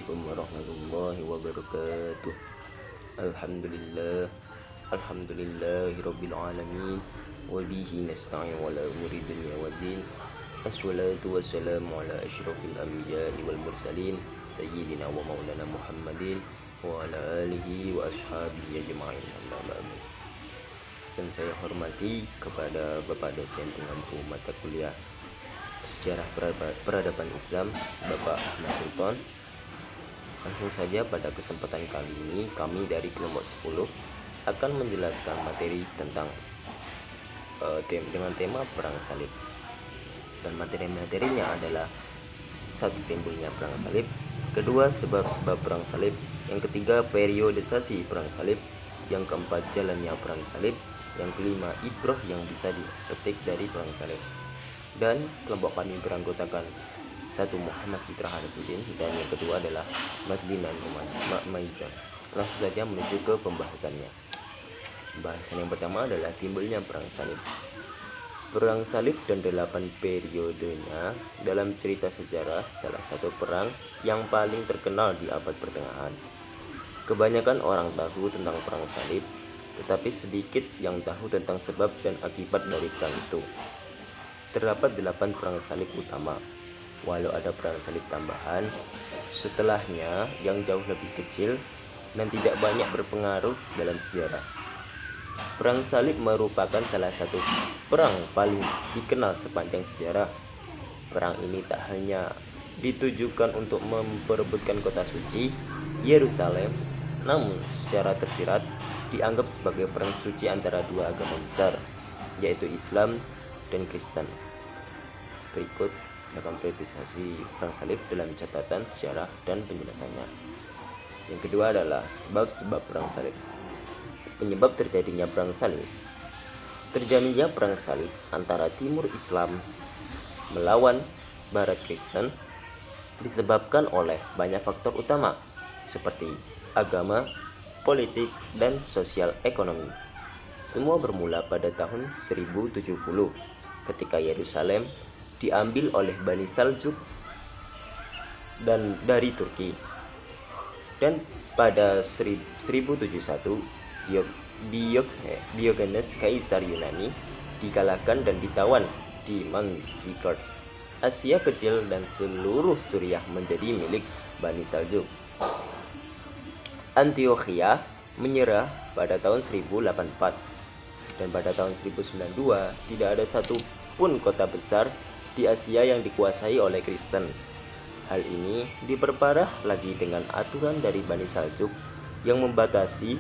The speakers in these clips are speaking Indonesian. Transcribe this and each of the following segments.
Assalamualaikum warahmatullahi wabarakatuh. Alhamdulillah. Alhamdulillahirabbil alamin. Wa bihi nasta'in wala umuri dunya waddin. Assalatu wassalamu ala asyrafil anbiya'i wal mursalin sayyidina wa maulana Muhammadin wa ala alihi wa ashabihi ajma'in. Amma ba'du. Dan saya hormati kepada Bapak dosen pengampu mata kuliah Sejarah Peradaban Islam, Bapak Ahmad Sultan. Langsung saja pada kesempatan kali ini kami dari kelompok 10 akan menjelaskan materi tentang dengan tema perang salib. Dan materi-materinya adalah: satu, timbulnya perang salib; kedua, sebab-sebab perang salib; yang ketiga, periodisasi perang salib; yang keempat, jalannya perang salib; yang kelima, ibrah yang bisa dipetik dari perang salib. Dan kelompok kami beranggotakan: satu, Muhammad Fitra Hanafiddin, dan yang kedua adalah Masdinan Maidan. Langsung saja menuju ke pembahasannya. Pembahasan yang pertama adalah timbulnya perang salib. Perang salib dan 8 periodenya dalam cerita sejarah salah satu perang yang paling terkenal di abad pertengahan. Kebanyakan orang tahu tentang perang salib, tetapi sedikit yang tahu tentang sebab dan akibat dari perang itu. Terdapat 8 perang salib utama, walau ada perang salib tambahan setelahnya yang jauh lebih kecil dan tidak banyak berpengaruh dalam sejarah. Perang salib merupakan salah satu perang paling dikenal sepanjang sejarah. Perang ini tak hanya ditujukan untuk memperebutkan kota suci, Yerusalem, namun secara tersirat dianggap sebagai perang suci antara dua agama besar, yaitu Islam dan Kristen. Berikut akan periodisasi perang salib dalam catatan sejarah dan penjelasannya. Yang kedua adalah sebab-sebab perang salib. Penyebab terjadinya perang salib. Terjadinya perang salib antara timur Islam melawan barat Kristen disebabkan oleh banyak faktor utama seperti agama, politik, dan sosial ekonomi. Semua bermula pada tahun 1070 ketika Yerusalem diambil oleh Bani Saljuk dan dari Turki. Dan pada 1071 Diogenes Kaisar Yunani dikalahkan dan ditawan di Manzikert. Asia Kecil dan seluruh Suriah menjadi milik Bani Saljuk. Antiokhia menyerah pada tahun 1084 dan pada tahun 1092 tidak ada satu pun kota besar di Asia yang dikuasai oleh Kristen. Hal ini diperparah lagi dengan aturan dari Bani Saljuk yang membatasi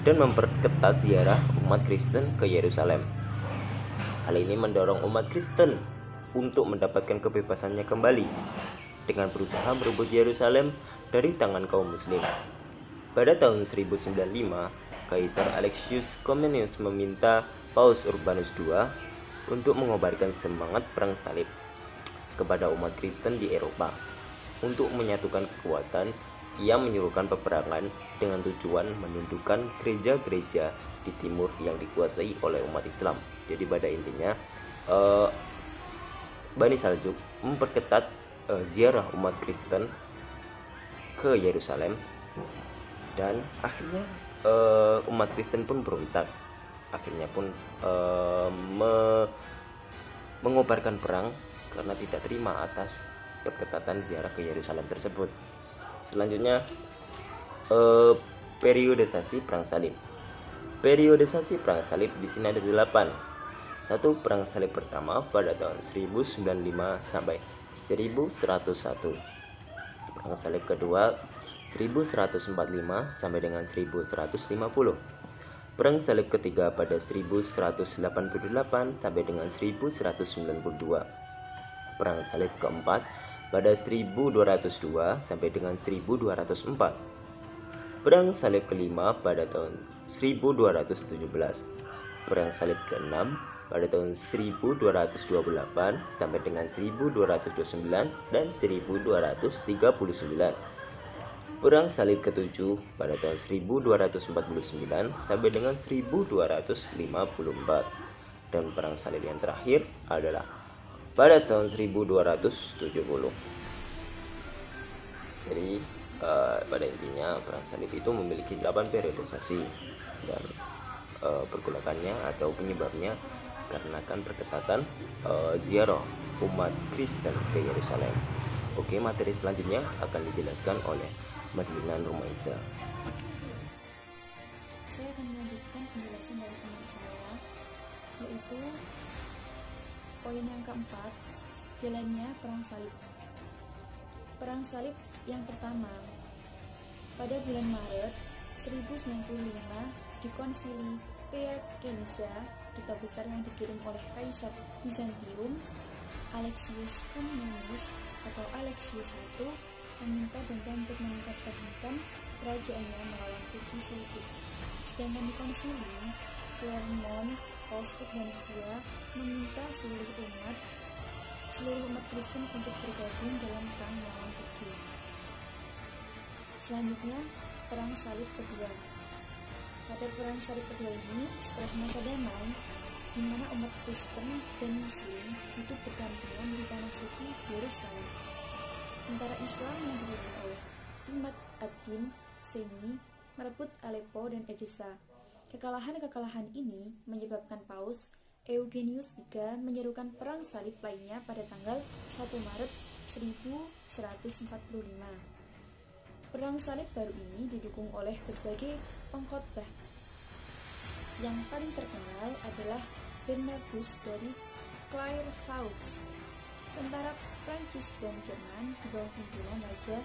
dan memperketat ziarah umat Kristen ke Yerusalem. Hal ini mendorong umat Kristen untuk mendapatkan kebebasannya kembali dengan berusaha merebut Yerusalem dari tangan kaum muslim. Pada tahun 1095, Kaisar Alexius Comnenus meminta Paus Urbanus II untuk mengobarkan semangat perang salib kepada umat Kristen di Eropa. Untuk menyatukan kekuatan, ia menyuruhkan peperangan dengan tujuan menundukkan gereja-gereja di timur yang dikuasai oleh umat Islam. Jadi pada intinya Bani Saljuk memperketat ziarah umat Kristen ke Yerusalem, dan akhirnya umat Kristen pun berontak. Akhirnya pun mengobarkan perang karena tidak terima atas perketatan ziarah ke Yerusalem tersebut. Selanjutnya periodisasi perang salib. Periodisasi perang salib di sini ada 8. 1. Perang salib pertama pada tahun 1095 sampai 1101. Perang salib kedua 1145 sampai dengan 1150. Perang salib ketiga pada 1188 sampai dengan 1192. Perang salib keempat pada 1202 sampai dengan 1204. Perang salib kelima pada tahun 1217. Perang salib keenam pada tahun 1228 sampai dengan 1229 dan 1239. Perang salib ke-7 pada tahun 1249 sampai dengan 1254. Dan perang salib yang terakhir adalah pada tahun 1270. Jadi Pada intinya perang salib itu memiliki 8 periodisasi dan pergolakannya atau penyebabnya karena kan perketatan ziarah umat Kristen ke Yerusalem. Oke, materi selanjutnya akan dijelaskan oleh Mas Binan Rumaiza. Saya akan melanjutkan penjelasan dari teman saya, yaitu poin yang keempat, jalannya perang salib. Perang salib yang pertama, pada bulan Maret 1095 di Konsili Piacenza, duta besar yang dikirim oleh Kaisar Bizantium Alexius Comnenus atau Alexius I meminta bantuan untuk mempertahankan kerajaannya melawan Turki Seljuk. Sedangkan di Konsili Clermont, Paus Urbanus II meminta seluruh umat Kristen untuk bergabung dalam perang melawan Turki. Selanjutnya, perang salib kedua. Pada perang salib kedua ini, setelah masa damai, di mana umat Kristen dan Muslim hidup berdampingan di tanah suci Yerusalem, tentara Islam yang dipimpin oleh Imad ad-Din Seni merebut Aleppo dan Edessa. Kekalahan ini menyebabkan Paus Eugenius III menyerukan perang salib lainnya pada tanggal 1 Maret 1145. Perang salib baru ini didukung oleh berbagai pengkhotbah. Yang paling terkenal adalah Bernardus dari Clairvaux. Tentara Prancis dan Jerman di bawah pimpinan Raja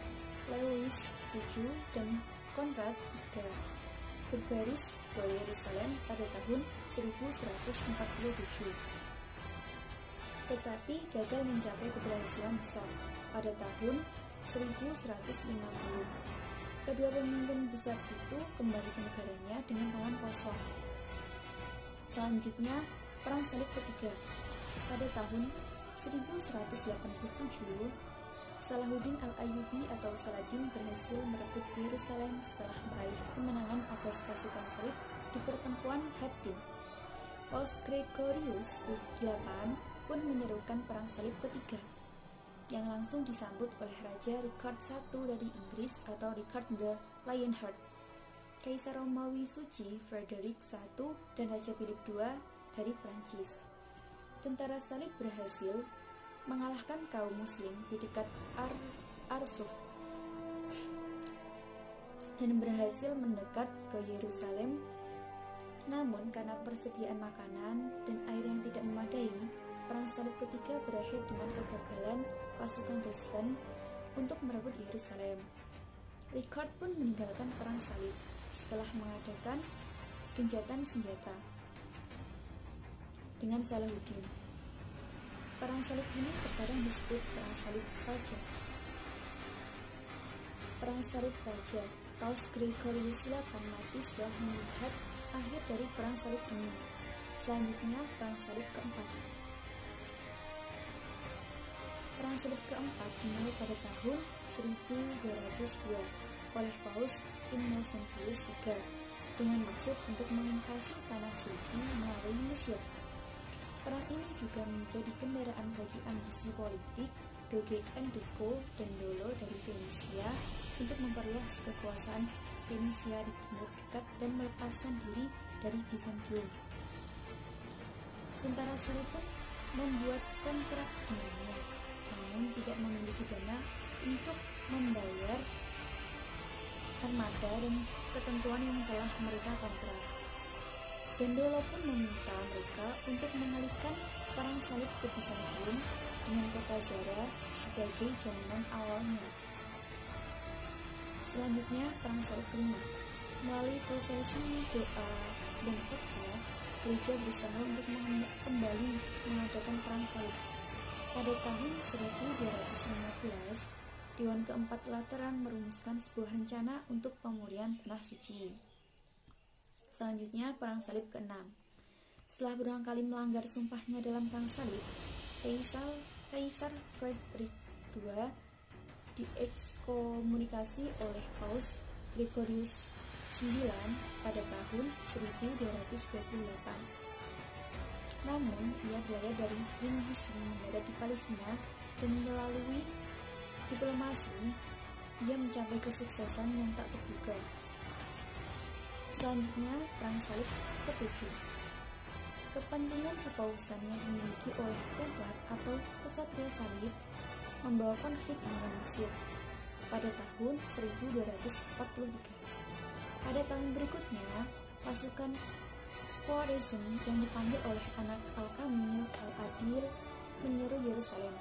Louis VII dan Konrad III berbaris ke Yerusalem pada tahun 1147. Tetapi gagal mencapai keberhasilan besar pada tahun 1150. Kedua pemimpin besar itu kembali ke negaranya dengan tangan kosong. Selanjutnya, perang salib ketiga. Pada tahun 1187, Salahuddin Al-Ayyubi atau Saladin berhasil merebut Yerusalem setelah meraih kemenangan atas pasukan salib di pertempuran Hattin. Paus Gregorius VIII pun menyerukan perang salib ketiga, yang langsung disambut oleh Raja Richard I dari Inggris atau Richard the Lionheart, Kaisar Romawi Suci Frederick I, dan Raja Philip II dari Prancis. Tentara salib berhasil mengalahkan kaum muslim di dekat Arsuf dan berhasil mendekat ke Yerusalem. Namun karena persediaan makanan dan air yang tidak memadai, perang salib ketiga berakhir dengan kegagalan pasukan Kristen untuk merebut Yerusalem. Richard pun meninggalkan perang salib setelah mengadakan gencatan senjata dengan Salahuddin. Perang salib ini terkadang disebut perang salib Paja. Perang salib Paja, Paus Gregorius VIII mati setelah melihat akhir dari perang salib ini. Selanjutnya, perang salib keempat. Perang salib keempat dimulai pada tahun 1202 oleh Paus Innocentius III dengan maksud untuk menginvasi tanah suci melalui Mesir. Perang ini juga menjadi kendaraan bagi ambisi politik Doge Enrico Dandolo dari Venesia untuk memperluas kekuasaan Venesia di timur dekat dan melepaskan diri dari Bizantium. Tentara salib pun membuat kontrak dengannya, namun tidak memiliki dana untuk membayar armada dan ketentuan yang telah mereka kontrak. Dandolo pun meminta mereka untuk mengalihkan perang salib ke Bizantium dengan kota Zara sebagai jaminan awalnya. Selanjutnya, perang salib kelima. Melalui prosesi doa dan khotbah, gereja berusaha untuk kembali mengadakan perang salib. Pada tahun 1215, Dewan keempat Lateran merumuskan sebuah rencana untuk pemulihan tanah suci. Selanjutnya, perang salib ke-6. Setelah berulang kali melanggar sumpahnya dalam perang salib, Kaisar Frederick II diekskomunikasi oleh Paus Gregorius IX pada tahun 1228. Namun, ia berlayar dari Brindisi mendarat di Palestina dan melalui diplomasi ia mencapai kesuksesan yang tak terduga. Selanjutnya, Perang Salib ke-7. Kepentingan kepausan yang dimiliki oleh Templar atau Kesatria Salib membawa konflik dengan Mesir pada tahun 1243. Pada tahun berikutnya, pasukan Khwarezm yang dipanggil oleh anak Al-Kamil, Al-Adil menyerang Yerusalem.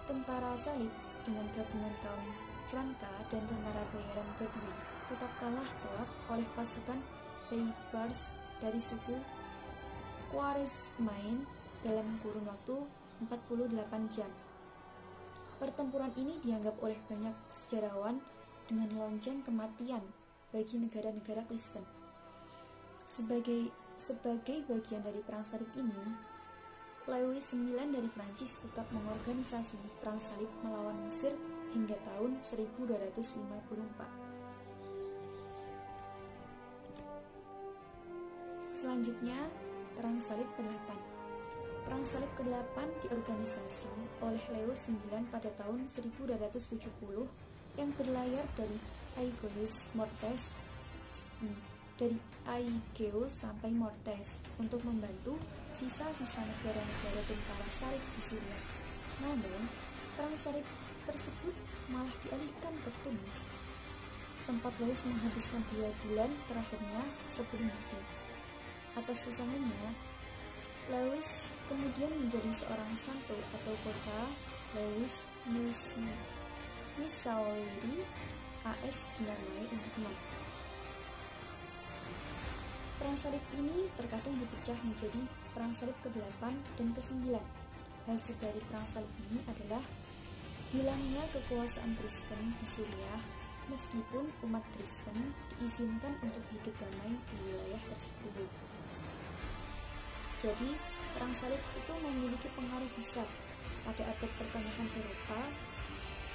Tentara Salib dengan gabungan kaum Franka dan tentara bayaran Badui tetap kalah telak oleh pasukan Beibars dari suku Khwarezmiyin dalam kurun waktu 48 jam. Pertempuran ini dianggap oleh banyak sejarawan dengan lonceng kematian bagi negara-negara Kristen. Sebagai bagian dari Perang Salib ini, Louis IX dari Prancis tetap mengorganisasi Perang Salib melawan Mesir hingga tahun 1254. Selanjutnya, Perang Salib ke-8. Perang Salib ke-8 diorganisasi oleh Louis IX pada tahun 1270 yang berlayar dari Aigeo sampai Mortes untuk membantu sisa-sisa negara-negara tentara Salib di Suriah. Namun, Perang Salib tersebut malah dialihkan ke Tunis, tempat Louis menghabiskan 2 bulan terakhirnya sebelum mati. Atas usahanya, Louis kemudian menjadi seorang santo atau kota Louis Missouri AS dinamai untuknya. Perang Salib ini terkadang dipecah menjadi Perang Salib ke-8 dan ke-9. Hasil dari Perang Salib ini adalah hilangnya kekuasaan Kristen di Suriah, meskipun umat Kristen diizinkan untuk hidup damai di wilayah tersebut. Jadi, Perang Salib itu memiliki pengaruh besar pada abad pertengahan Eropa,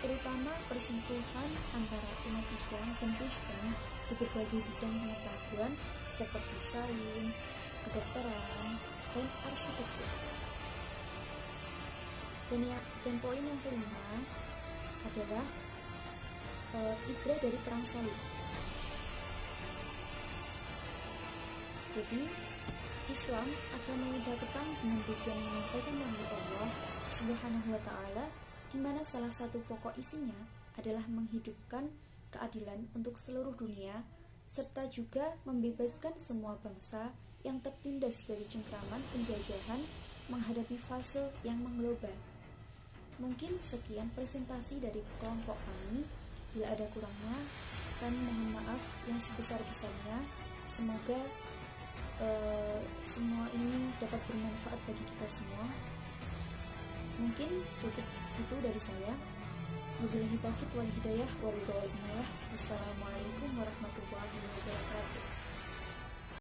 terutama persentuhan antara umat Islam dan Kristen di berbagai bidang pengetahuan seperti sains, kedokteran, dan arsitektur. Dan poin yang kelima adalah ibrah dari Perang Salib. Jadi, Islam agama yang datang dengan tujuan menyampaikan wahyu Allah Subhanahu wa Ta'ala, di mana salah satu pokok isinya adalah menghidupkan keadilan untuk seluruh dunia, serta juga membebaskan semua bangsa yang tertindas dari cengkraman penjajahan menghadapi fase yang mengglobal. Mungkin sekian presentasi dari kelompok kami. Bila ada kurangnya, kami mohon maaf yang sebesar-besarnya. Semoga semua ini dapat bermanfaat bagi kita semua. Mungkin cukup itu dari saya. Wabillahi taufiq wal hidayah wa ridha wal inayah. Wassalamualaikum warahmatullahi wabarakatuh.